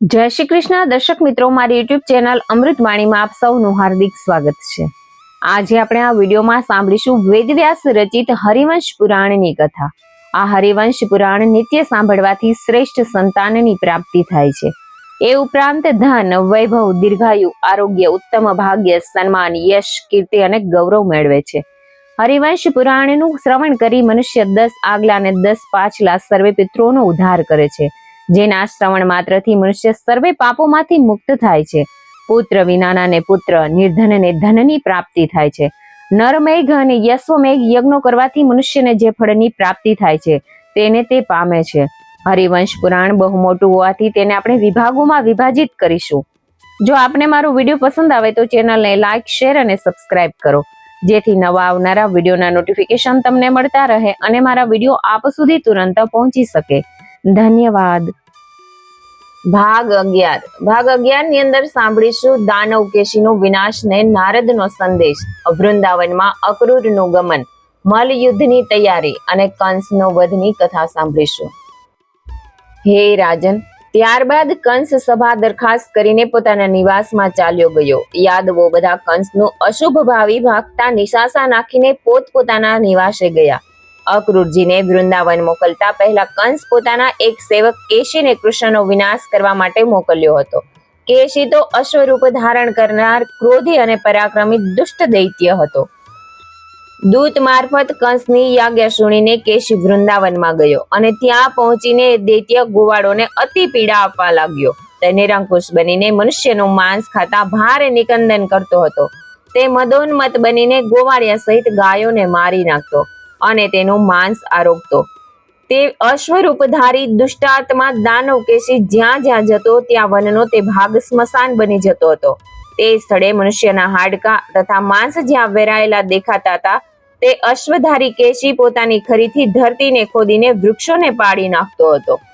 જય શ્રી કૃષ્ણ દર્શક મિત્રો, મારી યુટ્યુબ ચેનલ અમૃતવાણીમાં આપ સૌનું હાર્દિક સ્વાગત છે। આજે આપણે આ વિડીયોમાં સાંભળીશું વેદવ્યાસ રચિત હરિવંશ પુરાણની કથા। આ હરિવંશ પુરાણ નિત્ય સાંભળવાથી શ્રેષ્ઠ સંતાનની પ્રાપ્તિ થાય છે। એ ઉપરાંત ધન, વૈભવ, દીર્ઘાયુ, આરોગ્ય, ઉત્તમ ભાગ્ય, સન્માન, યશ, કીર્તિ અને ગૌરવ મેળવે છે। હરિવંશ પુરાણનું શ્રવણ કરી મનુષ્ય 10 આગલા અને 10 પાછલા સર્વે પિતૃઓનો ઉદ્ધાર કરે છે, જેના શ્રવણ માત્રથી મનુષ્ય સર્વે પાપોમાંથી મુક્ત થાય છે। પુત્ર વિનાના ને પુત્ર, નિર્ધન ને ધનની પ્રાપ્તિ થાય છે। નરમેઘ અને યશ્વમેઘ યજ્ઞો કરવાથી મનુષ્યને જે ફળની પ્રાપ્તિ થાય છે તેને તે પામે છે। હરિવંશ પુરાણ બહુ મોટું હોવાથી તેને આપણે વિભાગોમાં વિભાજિત કરીશું। જો આપને મારો વિડીયો પસંદ આવે તો ચેનલને લાઈક, શેર અને સબસ્ક્રાઇબ કરો, જેથી નવા આવનારા વિડીયોના નોટિફિકેશન તમને મળતા રહે અને મારા વિડીયો આપ સુધી તુરંત પહોંચી શકે। ધન્યવાદ। ભાગ 11 ની અંદર સાંભળીશું દાનવ કેશીનો વિનાશ ને નારદનો સંદેશ, વૃંદાવનમાં અક્રૂરનું ગમન, મલ્લયુદ્ધની તૈયારી અને કંસનો વધની કથા સાંભળીશું। હે રાજન, ત્યારબાદ કંસ સભા દરખાસ્ત કરીને પોતાના નિવાસમાં ચાલ્યો ગયો। યાદવો બધા કંસનું અશુભ ભાવી ભાગતા નિશાસા નાખીને પોતપોતાના નિવાસે ગયા। અક્રૂરજીને વૃંદાવન મોકલતા પહેલા કંસ પોતાના એક સેવક કેશીને કૃષ્ણનો વિનાશ કરવા માટે મોકલ્યો હતો। કેશી તો અશ્વરૂપ ધારણ કરનાર ક્રોધી અને પરાક્રમી દુષ્ટ દૈત્ય હતો। દૂત મારફત કંસની આજ્ઞા સુણીને કેશી વૃંદાવનમાં ગયો અને ત્યાં પહોંચીને દૈત્ય ગોવાળોને અતિ પીડા આપવા લાગ્યો। તે નિરંકુશ બનીને મનુષ્યનું માંસ ખાતા ભારે નિકંદન કરતો હતો। તે મદોન્મત બનીને ગોવાળિયા સહિત ગાયોને મારી નાખતો અને તેનું માંસ આરોગતો। તે અશ્વરૂપધારી દુષ્ટાત્મા દાનવ કેશી જ્યાં જ્યાં જતો ત્યાં વનનો તે ભાગ સ્મશાન બની જતો હતો। તે સ્થળે મનુષ્યના હાડકા તથા માંસ જ્યાં વેરાયેલા દેખાતા હતા, તે અશ્વધારી કેશી પોતાની ખરીથી ધરતીને ખોદીને વૃક્ષોને પાડી નાખતો હતો।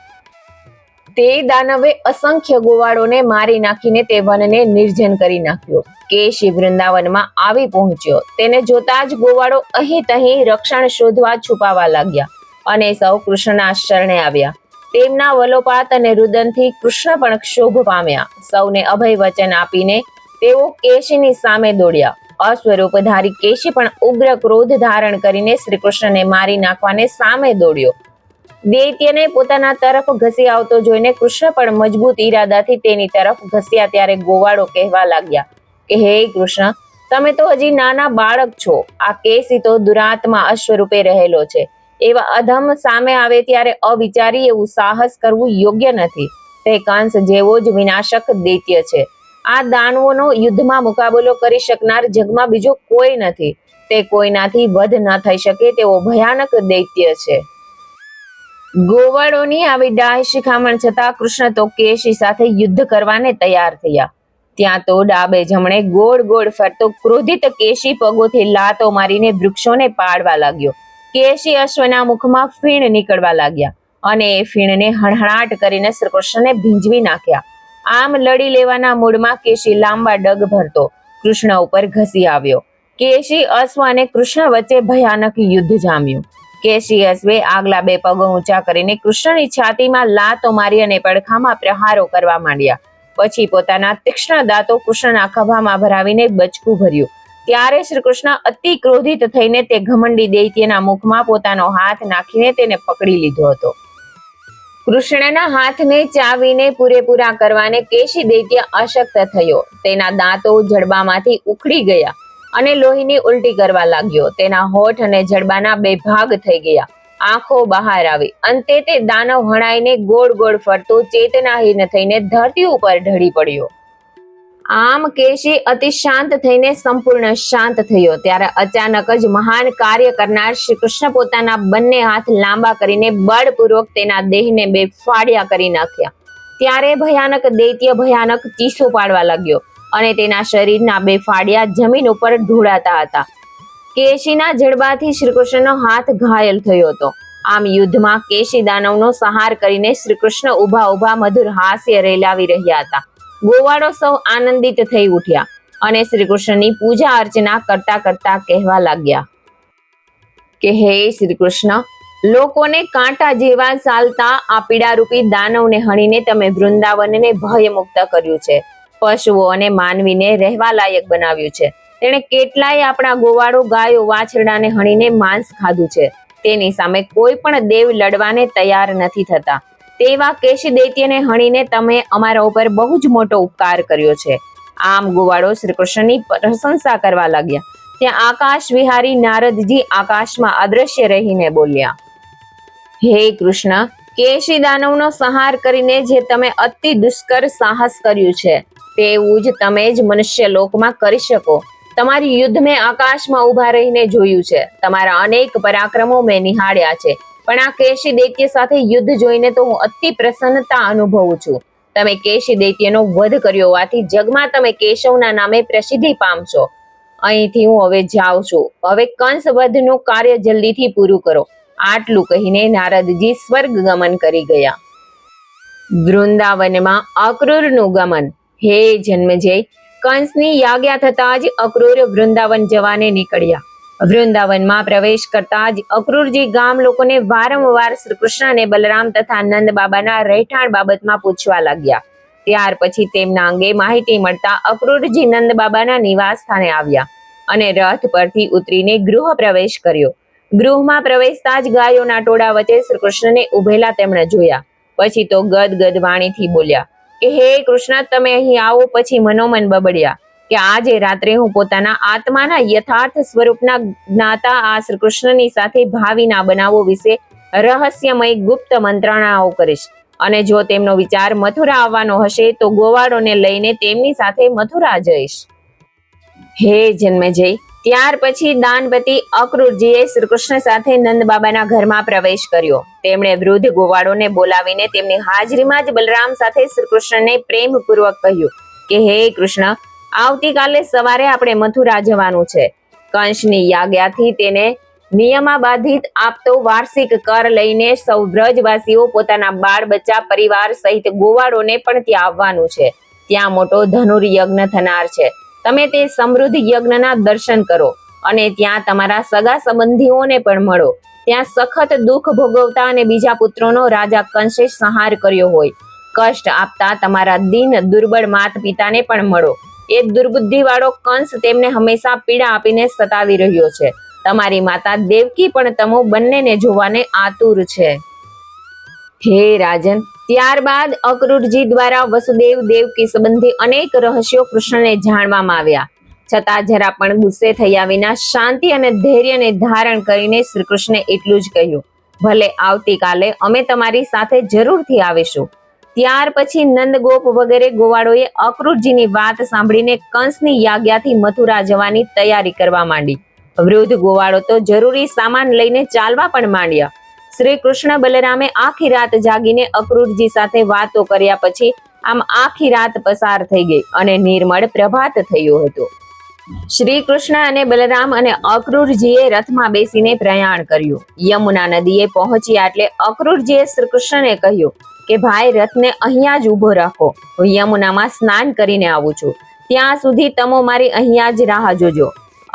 તે દાનવે અસંખ્ય ગોવાળોને મારી નાખીને તે વનને નિર્જન કરી નાખ્યો। કેશી વૃંદાવનમાં આવી પહોંચ્યો। તેને જોતા જ ગોવાળો અહીં તહીં રક્ષણ શોધવા છુપાવા લાગ્યા અને સૌ કૃષ્ણના શરણે આવ્યા। તેમના વલોપાત અને રુદનથી કૃષ્ણ પણ ક્ષોભ પામ્યા। સૌને અભય વચન આપીને તેઓ કેશીની સામે દોડ્યા। અસ્વરૂપધારી કેશી પણ ઉગ્ર ક્રોધ ધારણ કરીને શ્રી કૃષ્ણને મારી નાખવાને સામે દોડ્યો। દૈત્યને પોતાના તરફ ઘસી આવતો જોઈને કૃષ્ણ પણ મજબૂત ઈરાદાથી તેની તરફ ઘસ્યા। ત્યારે ગોવાળો કહેવા લાગ્યા કે હે કૃષ્ણ, તમે તો હજી નાના બાળક છો। આ કેશી તો દુરાત્મા અશ્વરૂપે રહેલો છે। એવા અધમ સામે આવે ત્યારે અવિચારી એવું સાહસ કરવું યોગ્ય નથી। તે કંસ જેવો જ વિનાશક દૈત્ય છે। આ દાનવોનો યુદ્ધમાં મુકાબલો કરી શકનાર જગમાં બીજો કોઈ નથી। તે કોઈનાથી વધ ન થઈ શકે તેવો ભયાનક દૈત્ય છે। ગોવાળોની આવી ડાહ શિખામણ છતાં કૃષ્ણ તો કેશી સાથે યુદ્ધ કરવાને તૈયાર થયા। ત્યાં તો ડાબે જમણે ગોળ ગોળ ફરતો ક્રોધિત કેશી પગોથી લાતો મારીને વૃક્ષોને પાડવા લાગ્યો। કેશી અશ્વના મુખમાં ફીણ નીકળવા લાગ્યા અને એ ફીણને હણહણાટ કરીને શ્રી કૃષ્ણને ભીંજવી નાખ્યા। આમ લડી લેવાના મૂડમાં કેશી લાંબા ડગ ભરતો કૃષ્ણ ઉપર ઘસી આવ્યો। કેશી અશ્વ અને કૃષ્ણ વચ્ચે ભયાનક યુદ્ધ જામ્યું। કેશી અશ્વે આગલા 2 પગ ઊંચા કરીને કૃષ્ણની છાતીમાં લાતો મારી અને પડખામાં પ્રહારો કરવા માંડ્યા। પછી પોતાના તીક્ષ્ણ દાંતો કૃષ્ણના ખભામાં ભરાવીને બચકું ભર્યું। ત્યારે શ્રી કૃષ્ણ અતિ ક્રોધિત થઈને તે ઘમંડી દૈત્યના મુખમાં પોતાનો હાથ નાખીને તેને પકડી લીધો હતો। કૃષ્ણના હાથને ચાવીને પૂરેપૂરા કરવાને કેશી દૈત્ય અશક્ત થયો। તેના દાંતો જડબામાંથી ઉખડી ગયા અને લોહીની ઉલટી કરવા લાગ્યો। તેના હોઠ અને જડબાના 2 ભાગ થઈ ગયા। આંખો બહાર આવી। અંતે તે દાનવ હણાઈને ગોળ ગોળ ફરતો ચેતનાહીન થઈને ધરતી ઉપર ઢળી પડ્યો। આમ કેશી અતિ શાંત થઈને સંપૂર્ણ શાંત થયો। ત્યારે અચાનક જ મહાન કાર્ય કરનાર શ્રી કૃષ્ણ પોતાના બંને હાથ લાંબા કરીને બળપૂર્વક તેના દેહને 2 ફાડ્યા કરી નાખ્યા। ત્યારે ભયાનક દૈત્ય ભયાનક ચીસો પાડવા લાગ્યો અને તેના શરીરના 2 ફાડિયા જમીન ઉપર ઢોળાતા હતા। કેશીના જડબાથી શ્રી કૃષ્ણનો હાથ ઘાયલ થયો હતો। આમ યુદ્ધમાં કેશી દાનવનો સંહાર કરીને શ્રી કૃષ્ણ ઊભા ઊભા મધુર હાસ્ય રેલાવી રહ્યા હતા। ગોવાળો સૌ આનંદિત થઈ ઉઠ્યા અને શ્રી કૃષ્ણની પૂજા અર્ચના કરતા કરતા કહેવા લાગ્યા કે હે શ્રી કૃષ્ણ, લોકોને કાંટા જેવા ચાલતા આ પીડારૂપી દાનવને હણીને તમે વૃંદાવનને ભયમુક્ત કર્યું છે. પશુઓ અને માનવીને રહેવા લાયક બનાવ્યું છે. તેણે કેટલાય આપણા ગોવાળો ગાયો વાછરડાને હણીને માંસ ખાધું છે. તેની સામે કોઈ પણ દેવ લડવાને તૈયાર નથી થતા. તેવા કેશી દૈત્યને હણીને તમે અમારા ઉપર બહુ જ મોટો ઉપકાર કર્યો છે. આમ ગોવાળો શ્રી કૃષ્ણની પ્રશંસા કરવા લાગ્યા. ત્યાં આકાશ વિહારી નારદજી આકાશમાં અદ્રશ્ય રહીને બોલ્યા, હે કૃષ્ણ, કેશી દાનવનો સંહાર કરીને જે તમે અતિ દુષ્કર સાહસ કર્યું છે તેવું જ તમે જ મનુષ્ય લોકમાં કરી શકો. તમારી યુદ્ધ મેં આકાશમાં ઉભા રહીને જોયું છે. તમારા અનેક પરાક્રમો મેં નિહાળ્યા છે, પણ આ કેશી દૈત્ય સાથે યુદ્ધ જોઈને તો હું અતિ પ્રસન્નતા અનુભવું છું. તમે કેશી દૈત્યનો વધ કર્યો હોવાથી જગમાં તમે કેશવના નામે પ્રસિદ્ધિ પામશો. અહીંથી હું હવે જાઉં છું. હવે કંસ વધનું કાર્ય જલ્દીથી પૂરું કરો. આટલું કહીને નારદજી સ્વર્ગ ગમન કરી ગયા. વૃંદાવનમાં અક્રૂરનું ગમન. હે જન્મેજય, કંસની યાજ્ઞા થતા જ અક્રૂર વૃંદાવન જવાને નીકળ્યા. વૃંદાવનમાં પ્રવેશ કરતા જ અક્રૂરજી ગામ લોકોને વારંવાર શ્રી કૃષ્ણ અને બલરામ તથા નંદ બાબાના રહેઠાણ બાબતમાં પૂછવા લાગ્યા. ત્યાર પછી તેમના અંગે માહિતી મળતા અક્રૂરજી નંદ બાબાના નિવાસ સ્થાને આવ્યા અને રથ પરથી ઉતરીને ગૃહ પ્રવેશ કર્યો. ગૃહમાં પ્રવેશતા જ ગાયોના ટોળા વચ્ચે શ્રી કૃષ્ણને ઉભેલા તેમણે જોયા. પછી તો ગદગદ વાણીથી બોલ્યા કે હે કૃષ્ણ, તમે અહીં આવો. પછી મનોમન બબડ્યા કે આજે રાત્રે હું પોતાના આત્માના યથાર્થ સ્વરૂપના જ્ઞાતા આ શ્રી કૃષ્ણની સાથે ભાવિના બનાવો વિશે રહસ્યમય ગુપ્ત મંત્રણાઓ કરીશ, અને જો તેમનો વિચાર મથુરા આવવાનો હશે તો ગોવાળોને લઈને તેમની સાથે મથુરા જઈશ. હે જન્મેજય, ત્યાર પછી દાનપતિ અક્રૂરજીએ શ્રી કૃષ્ણ સાથે નંદ બાબાના ઘરમાં પ્રવેશ કર્યો. તેમણે વૃદ્ધ ગોવાળોને બોલાવીને તેમની હાજરીમાં જ બલરામ સાથે શ્રી કૃષ્ણને પ્રેમપૂર્વક કહ્યું કે હે કૃષ્ણ, આવતીકાલે સવારે આપણે મથુરા જવાનું છે. કંસની યાજ્ઞાથી તેને નિયમાબાધિત આપતો વાર્ષિક કર લઈને સૌ વ્રજવાસીઓ પોતાના બાળ બચ્ચા પરિવાર સહિત ગોવાળોને પણ ત્યાં આવવાનું છે. ત્યાં મોટો ધનુર્યજ્ઞ થનાર છે. તમે તે સમૃદ્ધ યજ્ઞના દર્શન કરો અને ત્યાં તમારા સગા સંબંધીઓને પણ મળો. ત્યાં સખત દુઃખ ભોગવતા અને બીજા પુત્રોનો રાજા કંસે સંહાર કર્યો હોય, કષ્ટ આપતા તમારા દીન દુર્બળ માતા પિતાને પણ મળો. એ દુર્બુદ્ધિ વાળો કંસ તેમને હંમેશા પીડા આપીને સતાવી રહ્યો છે. તમારી માતા દેવકી પણ તમો બંનેને જોવાને આતુર છે. હે રાજન, ત્યારબાદ અક્રૂરજી દ્વારા વસુદેવ દેવકી સંબંધી અનેક રહસ્યો કૃષ્ણને જાણવામાં આવ્યા. છતાં જરા પણ ગુસ્સે થયા વિના શાંતિ અને ધૈર્યને ધારણ કરીને શ્રી કૃષ્ણે એટલું જ કહ્યું, ભલે આવતીકાલે અમે તમારી સાથે જરૂરથી આવીશું. ત્યાર પછી નંદગોપ વગેરે ગોવાળોએ અક્રૂરજીની વાત સાંભળીને કંસની યાજ્ઞાથી મથુરા જવાની તૈયારી કરવા માંડી. વૃદ્ધ ગોવાળો તો જરૂરી સામાન લઈને ચાલવા પણ માંડ્યા. શ્રી કૃષ્ણ બલરામે આખી રાત જાગીને અક્રૂરજી સાથે વાતો કર્યા. પછી આમ આખી રાત પસાર થઈ ગઈ અને નિર્મળ પ્રભાત થયું હતું. શ્રી કૃષ્ણ અને બલરામ અને અક્રૂરજીએ રથમાં બેસીને પ્રયાણ કર્યું. યમુના નદીએ પહોંચ્યા એટલે અક્રૂરજીએ શ્રી કૃષ્ણને કહ્યું કે ભાઈ, રથને અહીંયા જ ઊભો રાખો. હું યમુનામાં સ્નાન કરીને આવું છું. ત્યાં સુધી તમો મારી અહીંયા જ રાહ જોજો.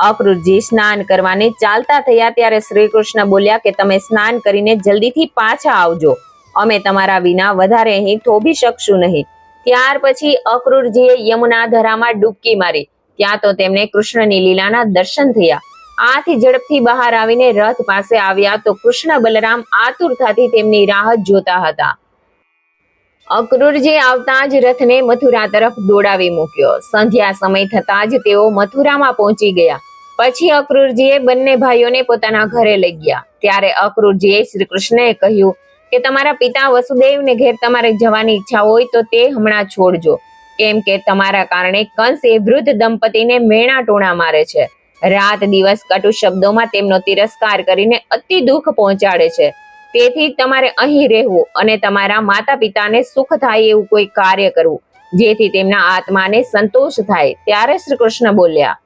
અક્રૂરજી સ્નાન કરવાને ચાલતા થયા ત્યારે શ્રી કૃષ્ણ બોલ્યા કે તમે સ્નાન કરીને જલ્દીથી પાછા આવજો. અમે તમારા વિના વધારે અહીં થોભી શકશું નહીં. ત્યાર પછી અક્રૂરજીએ યમુના ધરામાં ડૂબકી મારી. ત્યાં તો તેમને કૃષ્ણની લીલાના દર્શન થયા. આથી ઝડપથી બહાર આવીને રથ પાસે આવ્યા તો કૃષ્ણ બલરામ આતુરતાથી તેમની રાહ જોતા હતા. અક્રૂરજી આવતા જ રથને મથુરા તરફ દોડાવી મૂક્યો. સંધ્યા સમય થતા જ તેઓ મથુરામાં પહોંચી ગયા. પછી અક્રૂરજીએ બંને ભાઈઓને પોતાના ઘરે લઈ ગયા. ત્યારે અક્રૂરજીએ શ્રી કૃષ્ણને કહ્યું કે તમારા પિતા વસુદેવને ઘેર તમારે જવાની ઈચ્છા હોય તો તે હમણાં છોડજો, કેમ કે તમારા કારણે કંસ એ વૃદ્ધ દંપતીને મેણા ટોણા મારે છે. રાત દિવસ કટુ શબ્દોમાં તેમનો તિરસ્કાર કરીને અતિ દુઃખ પહોંચાડે છે. તેથી તમારે અહીં રહેવું અને તમારા માતા પિતાને સુખ થાય એવું કોઈ કાર્ય કરવું, જેથી તેમના આત્માને સંતોષ થાય. ત્યારે શ્રી કૃષ્ણ બોલ્યા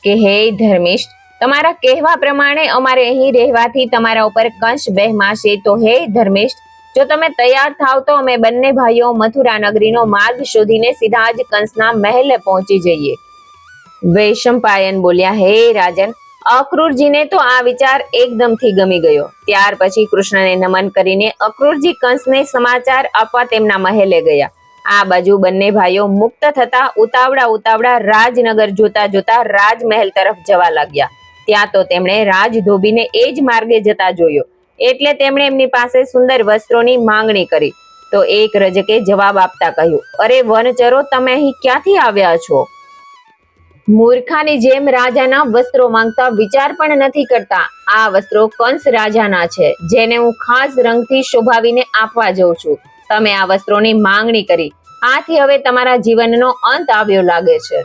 કે હે ધર્મિષ્ઠ, તમારા કહેવા પ્રમાણે અમારે અહીં રહેવાથી તમારા ઉપર કંસ બહેમાશે. તો હે ધર્મિષ્ઠ, જો તમે તૈયાર થાવ તો અમે બંને ભાઈઓ મથુરા નગરીનો માર્ગ શોધીને સીધા જ કંસના મહેલ પહોંચી જઈએ. વૈશંપાયન બોલ્યા, હે રાજન, અક્રૂરજીને તો આ વિચાર એકદમથી ગમી ગયો. ત્યાર પછી કૃષ્ણને નમન કરીને અક્રૂરજી કંસને સમાચાર આપવા તેમના મહેલે ગયા. આ બાજુ બંને ભાઈઓ મુક્ત થતા ઉતાવળા રાજનગર જોતા જોતા રાજમહેલ તરફ જવા લાગ્યા. ત્યાં તો તેમણે રાજધોબીને એ જ માર્ગે જતા જોયો, એટલે તેમણે એમની પાસે સુંદર વસ્ત્રોની માંગણી કરી. તો એક રજકે જવાબ આપતા કહ્યું, અરે વનચરો, તમે અહીં ક્યાંથી આવ્યા છો? મૂર્ખાની જેમ રાજાના વસ્ત્રો માંગતા વિચાર પણ નથી કરતા. આ વસ્ત્રો કંસ રાજાના છે, જેને હું ખાસ રંગથી શોભાવીને આપવા જઉં છું. તમે આ વસ્ત્રોની માંગણી કરી, આથી હવે તમારા જીવનનો અંત આવ્યો લાગે છે.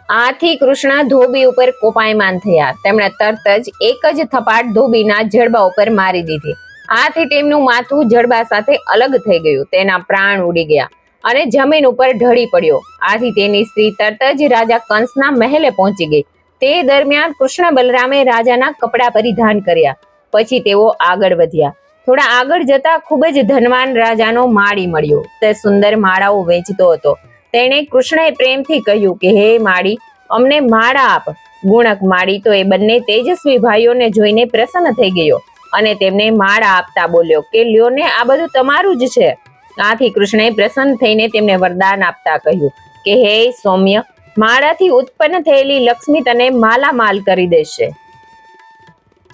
આથી કૃષ્ણ ધોબી ઉપર કોપાયમાન થયા. તેમણે તરત જ એક જ થપાટ ધોબીના જડબા ઉપર મારી દીધી. આથી તેમનું માથું જડબા સાથે અલગ થઈ ગયું. તેના પ્રાણ ઉડી ગયા અને જમીન ઉપર ઢળી પડ્યો. આથી તેની સ્ત્રી તરત જ રાજા કંસના મહેલે પહોંચી ગઈ. તે દરમિયાન કૃષ્ણ બલરામે રાજાના કપડાં પરિધાન કર્યા. પછી તેઓ આગળ વધ્યા. થોડા આગળ જતા ખૂબ જ ધનવાન રાજાનો માળી મળ્યો. તે સુંદર માળાઓ વેચતો હતો. તેણે કૃષ્ણએ પ્રેમથી કહ્યું કે હે માળી, અમને માળા આપ. ગુણક માળી તો એ બંને તેજસ્વી ભાઈઓને જોઈને પ્રસન્ન થઈ ગયો અને તેમને માળા આપતા બોલ્યો કે લ્યો ને, આ બધું તમારું જ છે. આથી કૃષ્ણએ પ્રસન્ન થઈને તેમને વરદાન આપતા કહ્યું કે હે સૌમ્ય, માળાથી ઉત્પન્ન થયેલી લક્ષ્મી તને માલામાલ કરી દેશે.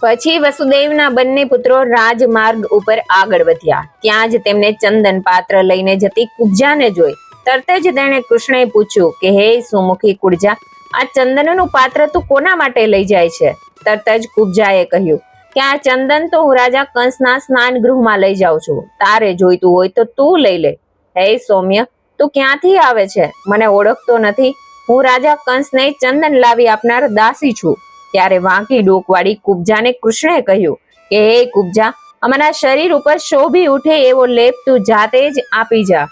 પછી વસુદેવના બંને પુત્રો રાજમાર્ગ ઉપર આગળ વધ્યા. ત્યાં જ તેમને ચંદન પાત્ર લઈને જતી કુબ્જાને જોઈ. તરત જ તેણે કૃષ્ણએ પૂછ્યું કે હે સુમુખી કુબ્જા, આ ચંદનનું પાત્ર તું કોના માટે લઈ જાય છે? તરત જ કુબ્જાએ કહ્યું કે આ ચંદન તો હું રાજા કંસના સ્નાન ગૃહમાં લઈ જાઉં છું. તારે જોઈતું હોય તો તું લઈ લે. હે સૌમ્ય, તું ક્યાંથી આવે છે? મને ઓળખતો નથી? હું રાજા કંસને ચંદન લાવી આપનાર દાસી છું. ત્યારે વાંકી ડોકવાળી કુબ્જાને કૃષ્ણએ કહ્યું કે હે કુબ્જા, અમારા શરીર ઉપર શોભી ઉઠે એવો લેપ તું જાતે જ આપી જા.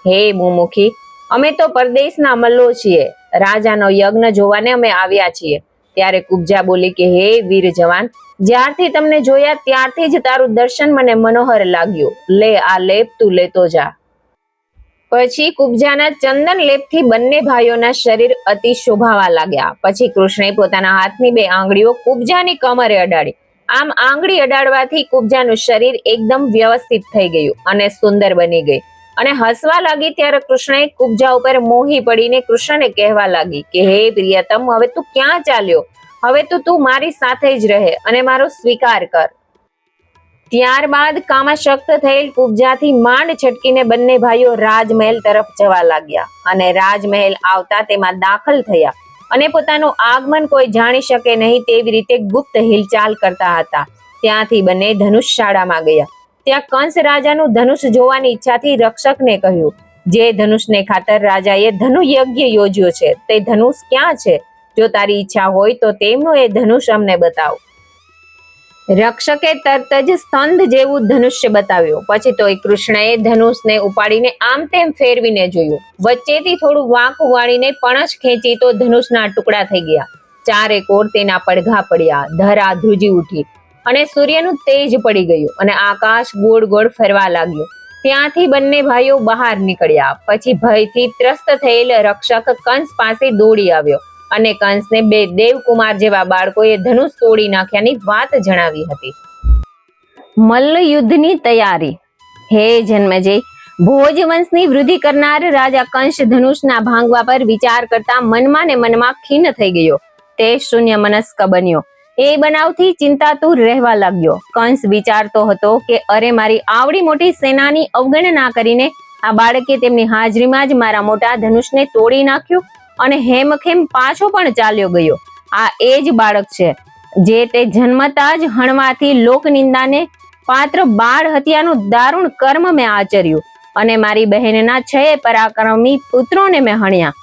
હે મુમુખી, અમે તો પરદેશના મલ્લો છીએ. રાજાનો યજ્ઞ જોવાને અમે આવ્યા છીએ. ત્યારે કુબ્જા બોલી કે હે વીર જવાન, જ્યારથી તમને જોયા ત્યારથી જ તારું દર્શન મને મનોહર લાગ્યું. લે, આ લેપ તું લેતો જા. પછી કુબ્જાના ચંદન લેપથી બંને ભાઈઓના શરીર અતિ શોભાવા લાગ્યા. પછી કૃષ્ણએ પોતાના હાથની બે આંગળીઓ કુબ્જાની કમરે અડાડી. આમ આંગળી અડાડવાથી કુબ્જાનું શરીર એકદમ વ્યવસ્થિત થઈ ગયું અને સુંદર બની ગઈ અને હસવા લાગી. ત્યારે કૃષ્ણએ કુબ્જા ઉપર મોહી પડીને કૃષ્ણને કહેવા લાગી કે હે પ્રિયતમ, હવે તું ક્યાં ચાલ્યો? હવે તો તું મારી સાથે જ રહે અને મારો સ્વીકાર કર. ત્યારબાદ કામાશક્ત થયેલ કુબ્જાથી માંડ છટકીને બંને ભાઈઓ રાજમહેલ તરફ જવા લાગ્યા અને રાજમહેલ આવતા તેમાં દાખલ થયા અને પોતાનું આગમન કોઈ જાણી શકે નહીં તેવી રીતે ગુપ્ત હિલચાલ કરતા હતા. ત્યાંથી બંને ધનુષશાળામાં ગયા. ત્યાં કંસ રાજાનું ધનુષ જોવાની ઈચ્છાથી રક્ષકને કહ્યું, જે ધનુષને ખાતર રાજાએ ધનુ યજ્ઞ યોજ્યો છે તે ધનુષ ક્યાં છે? જો તારી ઈચ્છા હોય તો તેમનું એ ધનુષ અમને બતાવ. રક્ષકે તરત જ સ્તંભ જેવું ધનુષ્ય બતાવ્યું. પછી તો કૃષ્ણએ ધનુષને ઉપાડીને આમ તેમ ફેરવીને જોયું. વચ્ચેથી થોડું વાંકું વાળીને પણછ ખેંચી તો ધનુષના ટુકડા થઈ ગયા. ચારે કોર તેના પડઘા પડ્યા. ધરા ધ્રુજી ઉઠી અને સૂર્યનું તેજ પડી ગયું અને આકાશ ગોળ ગોળ ફરવા લાગ્યું. ત્યાંથી બંને ભાઈઓ બહાર નીકળ્યા. પછી ભયથી ત્રસ્ત થયેલ રક્ષક કંસ પાસે દોડી આવ્યો અને કંસને બે દેવકુમાર જેવા બાળકોએ ધનુષ તોડી નાખ્યાની વાત જણાવી હતી. મલ્લ યુદ્ધની તૈયારી. હે જન્મેજય, ભોજ વંશની વૃદ્ધિ કરનાર રાજા કંસ ધનુષના ભાંગવા પર વિચાર કરતા મનમાં ને મનમાં ખીન થઈ ગયો. તે શૂન્ય મનસ્ક બન્યો. એ બનાવથી ચિંતાતુર રહેવા લાગ્યો. કંસ વિચારતો હતો કે અરે, મારી આવડી મોટી સેનાની અવગણના કરીને આ બાળકે તેમની હાજરીમાં જ મારા મોટા ધનુષને તોડી નાખ્યું અને હેમખેમ પાછો પણ ચાલ્યો ગયો. આ એ જ બાળક છે જે તે જન્મતા જ હણવાથી લોકનિંદાને પાત્ર બાળ હત્યાનું દારૂણ કર્મ મેં આચર્યું અને મારી બહેનના 6 પરાક્રમી પુત્રોને મેં હણ્યા.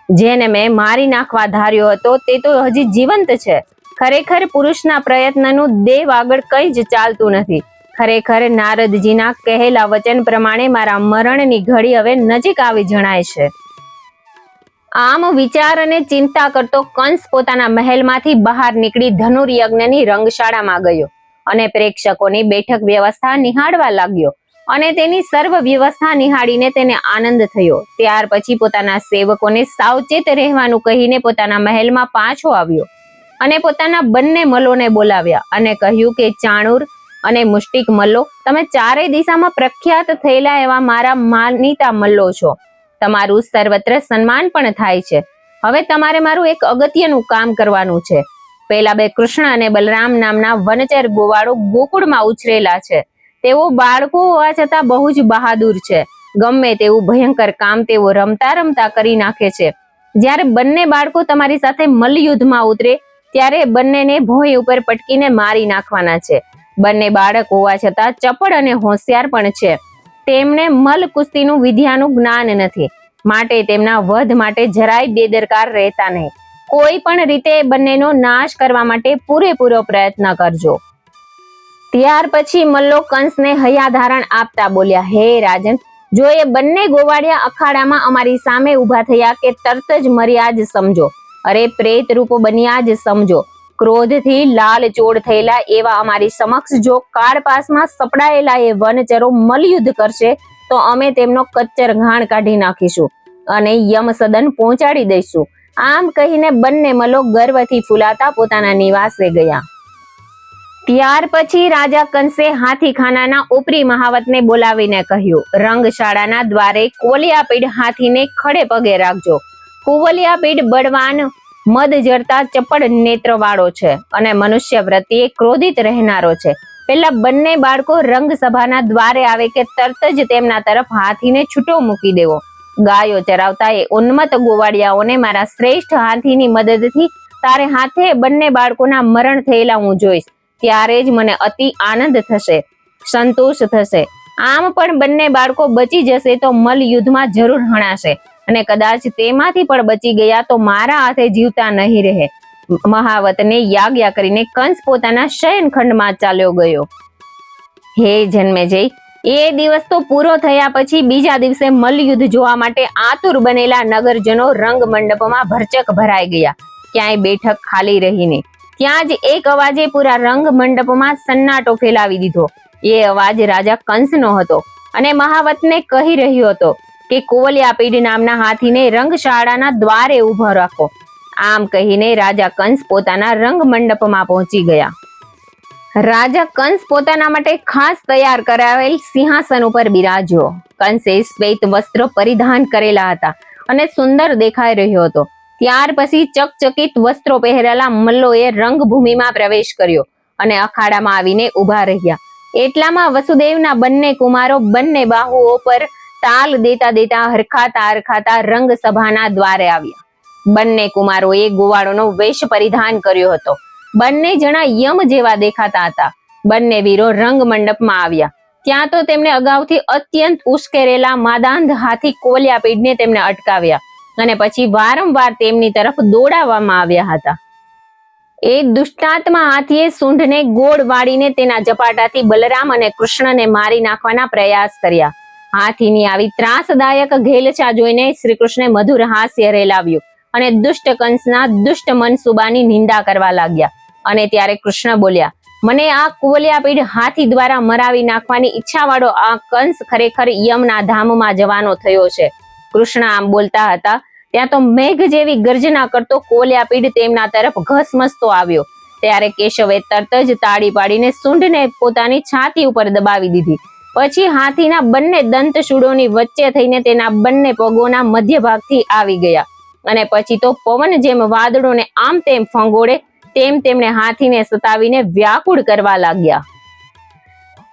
જેને મેં મારી નાખવા ધાર્યો હતો તે તો હજી જીવંત છે. ખરેખર પુરુષના પ્રયત્નનું દેવ આગળ કંઈ જ ચાલતું નથી. ખરેખર નારદજીના કહેલા વચન પ્રમાણે મારા મરણની ઘડી હવે નજીક આવી જણાય છે. આમ વિચાર અને ચિંતા કરતો કંસ પોતાના મહેલમાંથી બહાર નીકળી ધનુર્યજ્ઞની રંગશાળામાં ગયો અને પ્રેક્ષકોની બેઠક વ્યવસ્થા નિહાળવા લાગ્યો અને તેની સર્વ વ્યવસ્થા નિહાળીને તેને આનંદ થયો. ત્યાર પછી પોતાના સેવકોને સાવચેત રહેવાનું કહીને પોતાના મહેલમાં પાછો આવ્યો. અને પોતાના બંને મલ્લોને બોલાવ્યા અને કહ્યું કે ચાણૂર અને મુષ્ટિક મલ્લો, તમે ચારેય દિશામાં પ્રખ્યાત થયેલા એવા મારા માનીતા મલ્લો છો. તમારું સર્વત્ર સન્માન પણ થાય છે. હવે તમારે મારું એક અગત્યનું કામ કરવાનું છે. પેલા બે કૃષ્ણ અને બલરામ નામના વનચર ગોવાળો ગોકુળમાં ઉછરેલા છે. તેઓ બાળકો હોવા છતાં બહુ જ બહાદુર છે. ગમે તેવું ભયંકર કામ તેઓ રમતા રમતા કરી નાખે છે. જ્યારે બંને બાળકો તમારી સાથે મલ્લયુદ્ધમાં ઉતરે ત્યારે બંનેને ભોંય ઉપર પટકીને મારી નાખવાના છે. બંને બાળક હોવા છતાં ચપળ અને હોશિયાર પણ છે. તેમને મલ્લ કુસ્તીનું વિદ્યાનું જ્ઞાન નથી, માટે તેમના વધ માટે જરાય બેદરકાર રહેતા નહીં. કોઈ પણ રીતે બંનેનો નાશ કરવા માટે પૂરેપૂરો પ્રયત્ન કરજો. ત્યાર પછી મલ્લો કંસને હૈયાધારણ આપતા બોલ્યા, હે રાજન, જો એ બંને ગોવાળિયા અખાડામાં અમારી સામે ઉભા થયા કે તરત જ મર્યા જ સમજો. અરે પ્રેત રૂપ બન્યા જ સમજો. ક્રોધથી લાલચોળ થયેલા એવા અમારી સમક્ષ જો કાળપાસમાં સપડાયેલા એ વનચરો મલ્લયુદ્ધ કરશે તો અમે તેમનો કચ્ચર ઘાણ કાઢી નાખીશું અને યમ સદન પહોંચાડી દઈશું. આમ કહીને બંને મલ્લો ગર્વથી ફૂલાતા પોતાના નિવાસે ગયા. ત્યાર પછી રાજા કંસે હાથીખાનાના ઉપરી મહાવતને બોલાવીને કહ્યું, રંગશાળાના દ્વારે કુવલિયાપીડ હાથીને ખડે પગે રાખજો. કુવલિયાપીડ બળવાન, મદ જરતા ચપળ નેત્રવાળો છે અને મનુષ્ય પ્રત્યે ક્રોધિત રહેનારો છે. પેલા બંને બાળકો રંગસભાના દ્વારે આવે કે તરત જ તેમના તરફ હાથીને છૂટો મૂકી દેવો. ગાયો ચરાવતા એ ઉન્મત્ત ગોવાળિયાઓને મારા શ્રેષ્ઠ હાથીની મદદથી તારે હાથે બંને બાળકોના મરણ થયેલા હું જોઈશ. ત્યારે જ મને અતિ આનંદ થશે, સંતોષ થશે. આમ પણ બંને બાળકો બચી જશે તો મલ્લયુદ્ધમાં જરૂર હણાશે અને કદાચ તેમાંથી પણ બચી ગયા તો મારા હાથે જીવતા નહીં રહે. મહાવતને યાજ્ઞા કરીને કંસ પોતાના શયનખંડમાં ચાલ્યો ગયો. હે જન્મેજય, એ દિવસ તો પૂરો થયા પછી બીજા દિવસે મલ્લયુદ્ધ જોવા માટે આતુર બનેલા નગરજનો રંગ મંડપમાં ભરચક ભરાઈ ગયા. ક્યાંય બેઠક ખાલી રહી નહીં. ત્યાં જ એક અવાજે પૂરા રંગ મંડપમાં સન્નાટો ફેલાવી દીધો. એ અવાજ રાજા કંસનો હતો અને મહાવતને કહી રહ્યો હતો કે કુવલિયાપીડ નામના હાથીને રંગશાળાના દ્વારે ઉભો રાખો. આમ કહીને રાજા કંસ પોતાના રંગ મંડપમાં પહોંચી ગયા. રાજા કંસ પોતાના માટે ખાસ તૈયાર કરાવેલ સિંહાસન ઉપર બિરાજ્યો. કંસે શ્વેત વસ્ત્ર પરિધાન કરેલા હતા અને સુંદર દેખાઈ રહ્યો હતો. ત્યાર પછી ચકચકિત વસ્ત્રો પહેરેલા મલ્લોએ રંગભૂમિમાં પ્રવેશ કર્યો અને અખાડામાં આવીને ઉભા રહ્યા. એટલામાં વસુદેવના બંને કુમારો બંને બાહુઓ પર તાલ દેતા દેતા હરખાતા રંગસભાના દ્વારે આવ્યા. બંને કુમારોએ ગોવાળોનો વેશ પરિધાન કર્યો હતો. બંને જણા યમ જેવા દેખાતા હતા. બંને વીરો રંગ મંડપમાં આવ્યા. ત્યાં તો તેમણે અગાઉથી અત્યંત ઉશ્કેરેલા માદાંધ હાથી કુવલિયાપીડને તેમને અટકાવ્યા અને પછી વારંવાર તેમની તરફ દોડાવવામાં આવ્યા હતા. એ દુષ્ટાત્મા હાથીએ સૂંઢને ગોળ વાળીને તેના ઝપાટાથી બલરામ અને કૃષ્ણને મારી નાખવાના પ્રયાસ કર્યા. હાથીની આવી ત્રાસદાયક ઘેલછા જોઈને શ્રી કૃષ્ણે મધુર હાસ્ય રેલાવ્યું અને દુષ્ટ કંસના દુષ્ટ મનસુબાની નિંદા કરવા લાગ્યા. અને ત્યારે કૃષ્ણ બોલ્યા, મને આ કુવલિયાપીડ હાથી દ્વારા મરાવી નાખવાની ઈચ્છા વાળો આ કંસ ખરેખર યમના ધામમાં જવાનો થયો છે. કૃષ્ણ આમ બોલતા હતા ત્યાં તો મેઘ જેવી ગર્જના કરતો કુવલિયાપીડ તેમના તરફ ઘસમસતો આવ્યો. ત્યારે કેશવે તરત જ તાળી પાડીને સૂંઢને પોતાની છાતી ઉપર દબાવી દીધી. પછી હાથીના બંને દંતશૂળોની વચ્ચે થઈને તેના બંને પગોના મધ્ય ભાગથી આવી ગયા અને પછી તો પવન જેમ વાદળોને આમ તેમ ફંગોળે તેમ તેમણે હાથીને સતાવીને વ્યાકુળ કરવા લાગ્યા.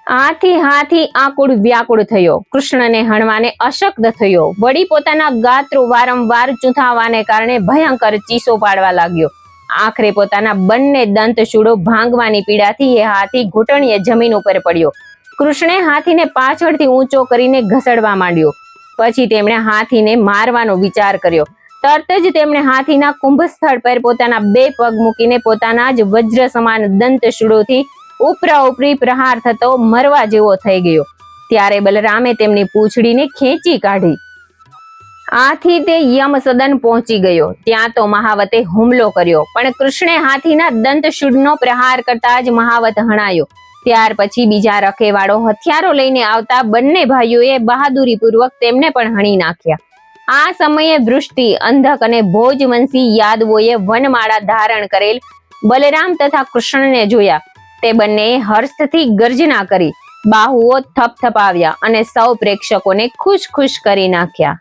હાથી આકુળ વ્યાકુળ થયો. કૃષ્ણને હણવાને અશક્ત થયો. વળી પોતાના ગાત્રો વારંવાર ચૂંથાવાને કારણે ભયંકર ચીસો પાડવા લાગ્યો. આખરે પોતાના બંને દંતશૂળો ભાંગવાની પીડાથી એ હાથી ઘૂંટણીએ જમીન ઉપર પડ્યો. કૃષ્ણે હાથીને પાછળથી ઊંચો કરીને ઘસડવા માંડ્યો. પછી તેમણે હાથીને મારવાનો વિચાર કર્યો. તરત જ તેમણે હાથીના કુંભસ્થળ પર પોતાના બે પગ મૂકીને પોતાના જ વજ્ર સમાન દંતશૂળોથી ઉપરા ઉપરી પ્રહાર થતો મરવા જેવો થઈ ગયો. ત્યારે બલરામે તેમની પૂંછડીને ખેંચી કાઢી. આથી તે યમ સદન પહોંચી ગયો. ત્યાં તો મહાવતે હુમલો કર્યો, પણ કૃષ્ણે હાથીના દંતશૂળનો પ્રહાર કરતા જ મહાવત હણાયો. ત્યાર પછી બીજા રખેવાળો હથિયારો લઈને આવતા બંને ભાઈઓએ બહાદુરી પૂર્વક તેમને પણ હણી નાખ્યા. આ સમયે વૃષ્ટિ, અંધક અને ભોજવંશી યાદવોએ વનમાળા ધારણ કરેલ બલરામ તથા કૃષ્ણને જોયા. તે બંનેએ હર્ષથી ગર્જના કરી, બાહુઓ થપથપાવ્યા અને સૌ પ્રેક્ષકોને ખુશ ખુશ કરી નાખ્યા.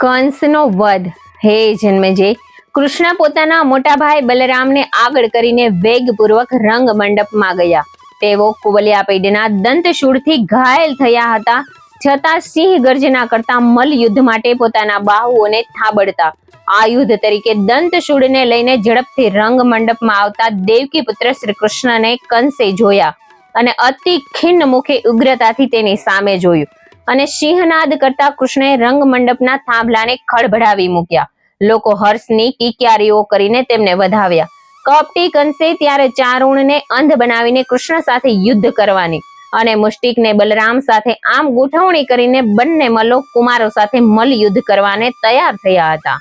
કંસનો વધ. હે જન્મેજય, કૃષ્ણ પોતાના મોટા ભાઈ બલરામને આગળ કરીને વેગપૂર્વક રંગ મંડપમાં ગયા. તેઓ કુવલ્યાપૈડના દંતશૂળથી ઘાયલ થયા હતા, છતાં સિંહ ગર્જના કરતા મલ્લ યુદ્ધ માટે પોતાના બાહુઓને થાબડતા આયુધ તરીકે દંતશૂળને લઈને ઝડપથી રંગ મંડપમાં આવતા દેવકી પુત્ર શ્રી કૃષ્ણને કંસે જોયા અને અતિ ખિન્ન મુખે ઉગ્રતાથી તેની સામે જોયું અને સિંહનાદ કરતા કૃષ્ણએ રંગ મંડપના થાંભલાને ખડભડાવી મૂક્યા. લોકો હર્ષની કિક્યારીઓ કરીને તેમને વધાવ્યા. કપટી કંસે ત્યારે ચારુણને અંધ બનાવીને કૃષ્ણ સાથે યુદ્ધ કરવાની અને મુષ્ટિકને બલરામ સાથે આમ ગોઠવણી કરીને બંને મલ્લો કુમારો સાથે મલ્લ યુદ્ધ કરવાને તૈયાર થયા હતા.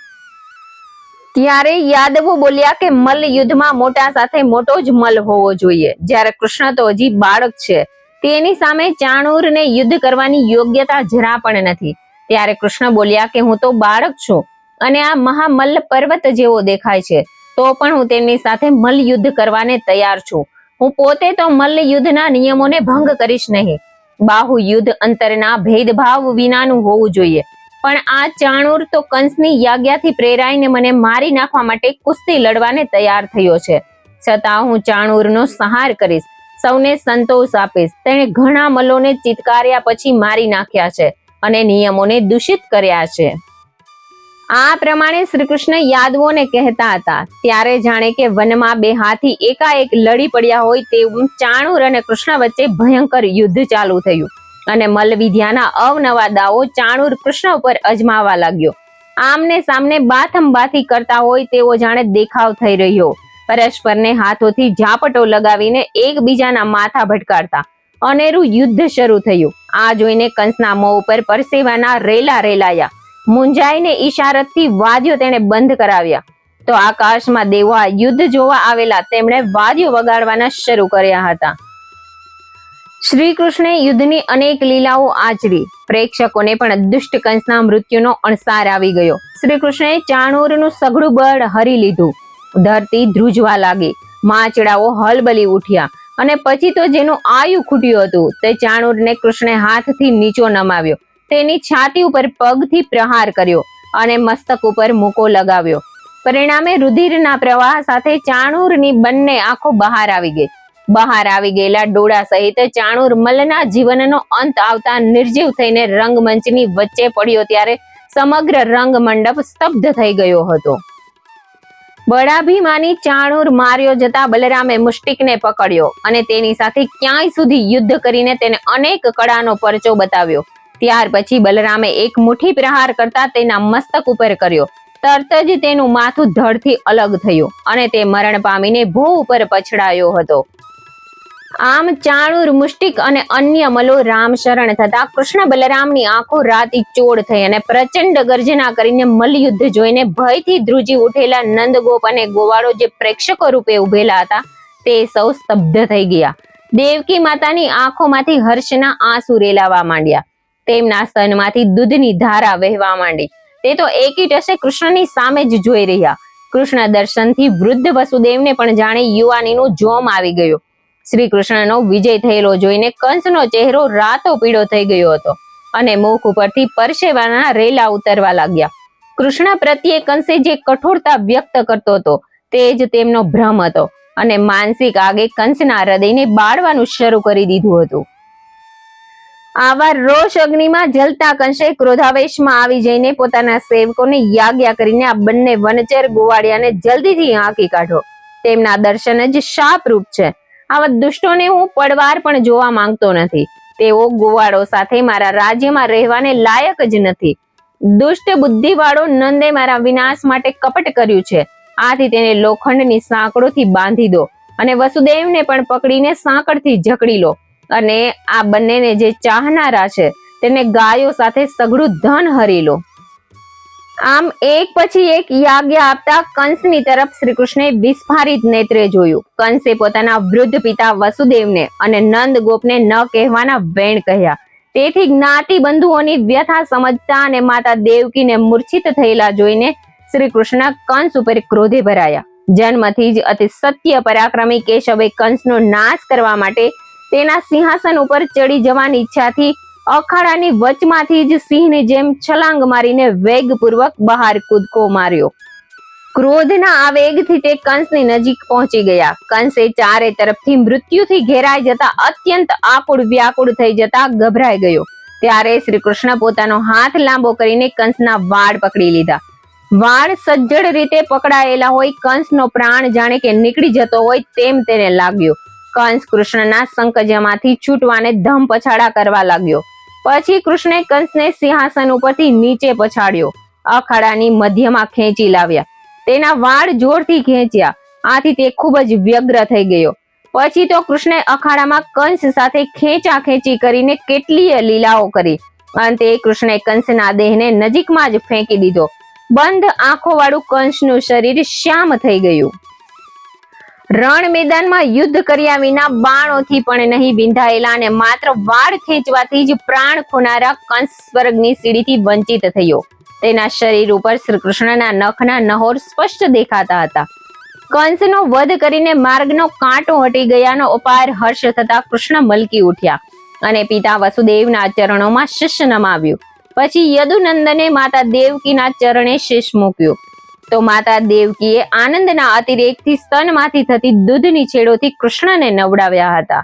ત્યારે યાદવો બોલ્યા કે મલ્લ યુદ્ધમાં મોટા સાથે મોટો જ મલ્લ હોવો જોઈએ, જ્યારે કૃષ્ણ તો હજી બાળક છે, તેની સામે ચાણૂરને યુદ્ધ કરવાની યોગ્યતા જરા પણ નથી. ત્યારે કૃષ્ણ બોલ્યા કે હું તો બાળક છું અને આ મહામલ્લ પર્વત જેવો દેખાય છે, તો પણ હું તેમની સાથે મલ્લ યુદ્ધ કરવાને તૈયાર છું. હું પોતે તો મલ્લ યુદ્ધના નિયમોને ભંગ કરીશ નહીં. બાહુ યુદ્ધ અંતરના ભેદભાવ વિનાનું હોવું જોઈએ. પણ આ ચાણૂર તો કંસની યાજ્ઞાથી પ્રેરાઈને મને મારી નાખવા માટે કુસ્તી લડવાને તૈયાર થયો છે. છતાં હું ચાણૂરનો સંહાર કરીશ, સૌને સંતોષ આપીશ. તેણે ઘણા મલ્લોને ચિતકાર્યા પછી મારી નાખ્યા છે અને નિયમોને દૂષિત કર્યા છે. આ પ્રમાણે શ્રી કૃષ્ણ યાદવોને કહેતા હતા. ત્યારે જાણે કે વનમાં બે હાથી એકાએક લડી પડ્યા હોય તેવું ચાણૂર અને કૃષ્ણ વચ્ચે ભયંકર યુદ્ધ ચાલુ થયું અને મલ્લવિદ્યાના અવનવા દાવો ચાણૂર કૃષ્ણ ઉપર અજમાવા લાગ્યો. આમને સામને બાથમબાથી કરતા હોય તેવો જાણે દેખાવ થઈ રહ્યો. પરસ્પરને હાથોથી ઝાપટો લગાવીને એકબીજાના માથા ભટકાડતા અનેરું યુદ્ધ શરૂ થયું. આ જોઈને કંસના મોં ઉપર પરસેવાના રેલા રેલાયા. મુંજાઈને ઈશારતથી વાદ્યો તેણે બંધ કરાવ્યા. તો આકાશમાં દેવો આ યુદ્ધ જોવા આવેલા તેમણે વાદ્યો વગાડવાના શરૂ કર્યા હતા. શ્રી કૃષ્ણે યુદ્ધની અનેક લીલાઓ આચરી. પ્રેક્ષકોને પણ દુષ્ટ કંસના મૃત્યુનો અણસાર આવી ગયો. શ્રી કૃષ્ણે ચાણૂરનું સઘળું બળ હરી લીધું. ધરતી ધ્રુજવા લાગી, માચડાઓ હલબલી ઉઠ્યા અને પછી તો જેનું આયુ ખૂટ્યું હતું તે ચાણૂરને કૃષ્ણે હાથથી નીચો નમાવ્યો, તેની છાતી ઉપર પગથી પ્રહાર કર્યો અને મસ્તક ઉપર મૂકો લગાવ્યો. પરિણામે રુધિરના પ્રવાહ સાથે ચાણૂરની બંને આંખો બહાર આવી ગઈ. બહાર આવી ગયેલા ડોળા સહિત ચાણૂર મલ્લના જીવનનો અંત આવતા નિર્જીવ થઈને રંગમંચની વચ્ચે પડ્યો ત્યારે સમગ્ર રંગ મંડપ સ્તબ્ધ થઈ ગયો હતો. બળાભિમાની ચાણૂર માર્યો જતા બલરામે મુષ્ટિકને પકડ્યો અને તેની સાથે ક્યાંય સુધી યુદ્ધ કરીને તેને અનેક કળાનો પરચો બતાવ્યો. ત્યાર પછી બલરામે એક મુઠ્ઠી પ્રહાર કરતા તેના મસ્તક ઉપર કર્યો. તરત જ તેનું માથું ધડથી અલગ થયું અને તે મરણ પામીને ભૂ ઉપર પછડાયો હતો. આમ ચાણૂર, મુષ્ટિક અને અન્ય મલ્લો રામ શરણ થતા કૃષ્ણ બલરામની આંખો રાતી ચોળ થઈ અને પ્રચંડ ગર્જના કરીને મલ્લયુદ્ધ જોઈને ભયથી ધ્રુજી ઉઠેલા નંદગોપ અને ગોવાળો જે પ્રેક્ષકો રૂપે ઉભેલા હતા તે સૌ સ્તબ્ધ થઈ ગયા. દેવકી માતાની આંખોમાંથી હર્ષના આંસુ રેલાવા માંડ્યા. તેમના સ્તનમાંથી દૂધની ધારા વહેવા માંડી. તે તો એકીટસે કૃષ્ણની સામે જ જોઈ રહ્યા. કૃષ્ણ દર્શનથી વૃદ્ધ વસુદેવને પણ જાણે યુવાનીનો જોમ આવી ગયો. શ્રી કૃષ્ણનો વિજય થયેલો જોઈને કંસનો ચહેરો રાતો પીળો થઈ ગયો હતો અને મુખ ઉપરથી પરસેવાના રેલા ઉતરવા લાગ્યા. કૃષ્ણ પ્રત્યે કંસે જે કઠોરતા વ્યક્ત કરતો હતો તે જ તેમનો ભ્રમ હતો અને માનસિક આગે કંસના હૃદયને બાળવાનું શરૂ કરી દીધું હતું. આવા રોષ અગ્નિમાં જલતા કંસે ક્રોધાવેશમાં આવી જઈને પોતાના સેવકોને યાજ્ઞા કરીને આ બંને વનચર ગોવાળિયાને જલ્દીથી હાંકી કાઢો. તેમના દર્શન જ શાપરૂપ છે. આવા દુષ્ટોને હું પડવાર પણ જોવા માંગતો નથી. તેઓ ગોવાળો સાથે મારા રાજ્યમાં રહેવાને લાયક જ નથી. દુષ્ટ બુદ્ધિવાળો નંદે મારા વિનાશ માટે કપટ કર્યું છે. આથી તેને લોખંડની સાંકળોથી બાંધી દો અને વસુદેવને પણ પકડીને સાંકળથી જકડી લો અને આ બંનેને જે ચાહનારા છે તેને ગાયો સાથે સઘળું ધન હરી લો. આમ એક પછી એક યાજ્ઞા આપતા કંસની તરફ શ્રી કૃષ્ણે વિસ્ફારિત નેત્રે જોયું. કંસે પોતાના વૃદ્ધ પિતા વસુદેવને અને નંદ ગોપને ન કહેવાના વેણ કહ્યા. તેથી જ્ઞાતિ બંધુઓની વ્યથા સમજતા અને માતા દેવકીને મૂર્છિત થયેલા જોઈને શ્રી કૃષ્ણ કંસ ઉપર ક્રોધે ભરાયા. જન્મથી જ અતિ સત્ય પરાક્રમી કેશવે કંસનો નાશ કરવા માટે તેના સિંહાસન ઉપર ચડી જવાની ઈચ્છાથી અખાડાની વચમાંથી જ સિંહની જેમ છલાંગ મારીને વેગપૂર્વક બહાર કૂદકો માર્યો. ક્રોધના આવેગથી તે કંસની નજીક પહોંચી ગયા. કંસે ચારે તરફથી મૃત્યુથી ઘેરાઈ જતા અત્યંત આકુળ વ્યાકુળ થઈ જતા ગભરાઈ ગયો. ત્યારે શ્રી કૃષ્ણ પોતાનો હાથ લાંબો કરીને કંસના વાળ પકડી લીધા. વાળ સજ્જડ રીતે પકડાયેલા હોય કંસનો પ્રાણ જાણે કે નીકળી જતો હોય તેમ તેને લાગ્યો. કંસ કૃષ્ણના સંકજામાંથી છૂટવાને ધમ પછાડા કરવા લાગ્યો. પછી કૃષ્ણે કંસને સિંહાસન ઉપરથી નીચે પછાડ્યો. અખાડાની મધ્યમાં ખેંચી લાવ્યા. તેના વાળ જોરથી ખેંચ્યા. આથી તે ખૂબ જ વ્યગ્ર થઈ ગયો. પછી તો કૃષ્ણે અખાડામાં કંસ સાથે ખેંચા ખેંચી કરીને કેટલીય લીલાઓ કરી. અંતે કૃષ્ણે કંસના દેહને નજીકમાં જ ફેંકી દીધો. બંધ આંખો વાળું કંસનું શરીર શ્યામ થઈ ગયું. રણ મેદાનમાં યુદ્ધ કર્યા વિના બાણોથી પણ નહીં વિંધાયેલા અને માત્ર વાળ ખેંચવાથી જ પ્રાણ ખોનારા કંસ સ્વર્ગની સીડીથી વંચિત થયો. તેના શરીર ઉપર શ્રી કૃષ્ણના નખના નહોર સ્પષ્ટ દેખાતા હતા. કંસનો વધ કરીને માર્ગનો કાંટો હટી ગયાનો અપાર હર્ષ થતા કૃષ્ણ મલકી ઉઠ્યા અને પિતા વસુદેવના ચરણોમાં શીશ નમાવ્યું. પછી યદુનંદને માતા દેવકીના ચરણે શીશ મૂક્યું. તો માતા દેવકીએ આનંદના અતિરેકથી સ્તનમાંથી થતી દૂધની છેડોથી કૃષ્ણને નવડાવ્યા હતા.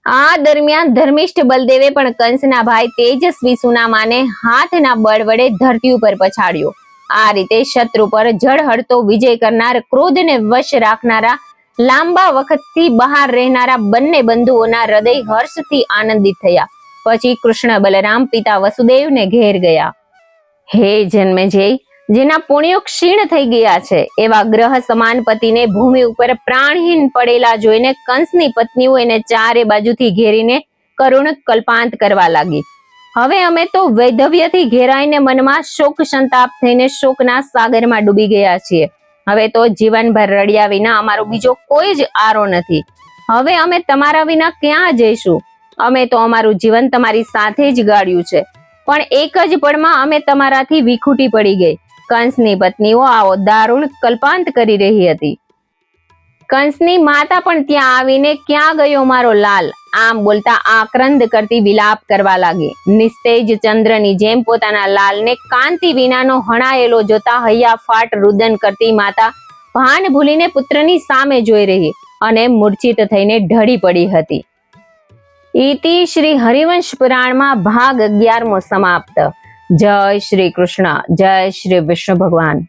આ દરમિયાન ધર્મિષ્ઠ બલદેવે પણ કંસના ભાઈ તેજસ્વી સુનામાને હાથના બળ વડે ધરતી ઉપર પછાડ્યો. આ રીતે શત્રુ પર ઝળહળતો વિજય કરનાર, ક્રોધને વશ રાખનારા, લાંબા વખતથી બહાર રહેનારા બંને બંધુઓના હૃદય હર્ષથી આનંદિત થયા. પછી કૃષ્ણ બલરામ પિતા વસુદેવને ઘેર ગયા. હે જન્મેજય, જેના પુણ્યો ક્ષીણ થઈ ગયા છે એવા ગ્રહ સમાન પતિને ભૂમિ ઉપર પ્રાણહીન પડેલા જોઈને કંસની પત્નીઓ એને ચારે બાજુથી ઘેરીને કરુણ કલ્પાંત કરવા લાગી. હવે અમે તો વૈધવ્યથી ઘેરાઈને મનમાં શોક સંતાપ થઈને શોકના સાગરમાં ડૂબી ગયા છીએ. હવે તો જીવનભર રડ્યા વિના અમારો બીજો કોઈ જ આરો નથી. હવે અમે તમારા વિના ક્યાં જઈશું? અમે તો અમારું જીવન તમારી સાથે જ ગાળ્યું છે, પણ એક જ પળમાં અમે તમારાથી વિખૂટી પડી ગઈ. કંસની પત્નીઓ આવો દારૂણ કલ્પાંત કરી રહી હતી. કંસની માતા પણ ત્યાં આવીને ક્યાં ગયો મારો લાલ આમ બોલતા આક્રંદ કરતી વિલાપ કરવા લાગી. નિસ્તેજ ચંદ્રની જેમ પોતાના લાલને કાંતિ વિનાનો હણાયેલો જોતા હૈયાફાટ રુદન કરતી માતા ભાન ભૂલીને પુત્રની સામે જોઈ રહી અને મૂર્છિત થઈને ઢળી પડી હતી. ઇતિ શ્રી હરિવંશ પુરાણમાં ભાગ 11મો સમાપ્ત. જય શ્રી કૃષ્ણ. જય શ્રી વિષ્ણુ ભગવાન.